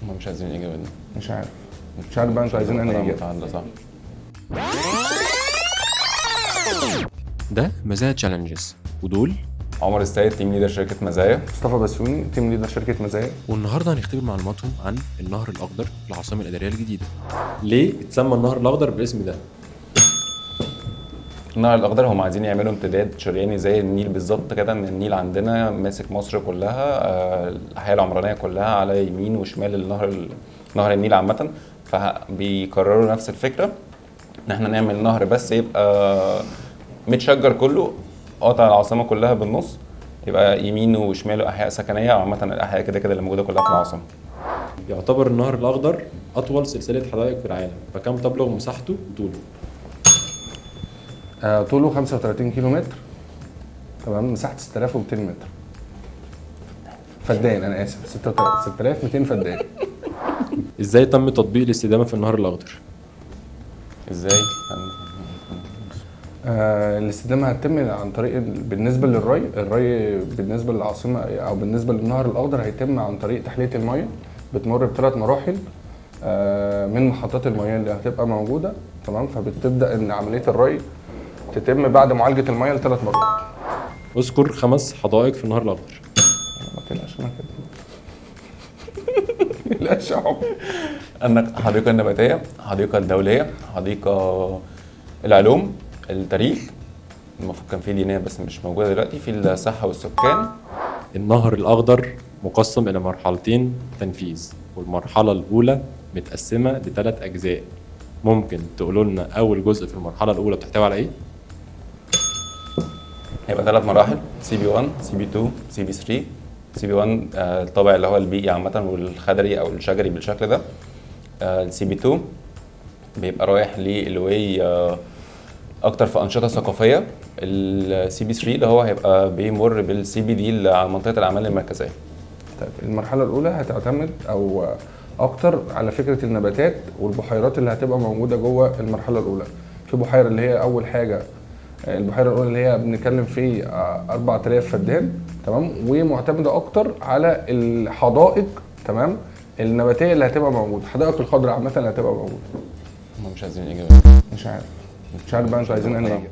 هم مش عايزين الإجابة دي. مش عارف بقى انتوا عايزين انهي اجابه. صح. ده مزايا تشالنجز، ودول عمر السيد تيم ليدر شركة مزايا. مصطفى بسيوني تيم ليدر شركه مزايا. والنهارده هنختبر معلوماتهم عن النهر الأخضر في العاصمة الإدارية الجديدة. ليه اتسمى النهر الاخضر بالاسم ده؟ النهر الأخضر هم عايزين يعملوا امتداد شرياني زي النيل بالظبط كده، ان النيل عندنا ماسك مصر كلها، الأحياء العمرانية كلها على يمين وشمال نهر النيل عامة. فبيكرروا نفس الفكرة ان احنا نعمل نهر بس يبقى متشجر كله، قاطع العاصمة كلها بالنص، يبقى يمينه وشماله أحياء سكنية، وعامة الأحياء كده كده اللي موجودة كلها في العاصمة. يعتبر النهر الاخضر اطول سلسله حدائق في العالم، فكم تبلغ مساحته وطوله؟ طوله 35 كيلو متر، تمام. مساحته 6200 متر فدان، انا اسف 6200 فدان. ازاي تم تطبيق الاستدامه في النهر الاخضر؟ ازاي؟ الاستدامه هتتم عن طريق بالنسبه الري بالنسبه للعاصمه او بالنسبه للنهر الاخضر هيتم عن طريق تحليه الميه، بتمر بثلاث مراحل من محطات الميه اللي هتبقى موجوده، تمام. فبتبدا ان عمليه الري تتم بعد معالجه الميه لثلاث مرات. اذكر 5 حدائق في النهر الاخضر. ما تقلقش انا كده. ما تقلقش يا عمر. عندك حديقة النباتية، حديقة الدولية، حديقة العلوم، التاريخ، المفروض كان في دينية بس مش موجودة دلوقتي، في الصحة والسكان. النهر الاخضر مقسم الى مرحلتين تنفيذ، والمرحله الاولى متقسمه ل3 اجزاء. ممكن تقولوا لنا اول جزء في المرحله الاولى بتحتوي على ايه؟ هيبقى 3 مراحل: سي بي 1، سي بي 2، سي بي 3. سي بي 1 الطابع اللي هو البيئي عامة والخضري أو الشجري بالشكل ده. السي بي 2 بيبقى رايح للواي أكتر في أنشطة ثقافية. السي بي 3 اللي هو هيبقى بيمر بالسي بي دي على منطقة الأعمال المركزية. طيب المرحله الاولى هتعتمد او اكتر على فكره النباتات والبحيرات اللي هتبقى موجوده جوه المرحله الاولى. في بحيره اللي هي اول حاجه، البحيره الاولى اللي هي بنتكلم في 4000 فدان، تمام، ومعتمده اكتر على الحدائق، تمام، النباتيه اللي هتبقى موجوده، الحدائق الخضراء عامه اللي هتبقى موجوده. هم مش عايزين الإجابة. مش عارف بقى انتوا عايزين انهي اجابه.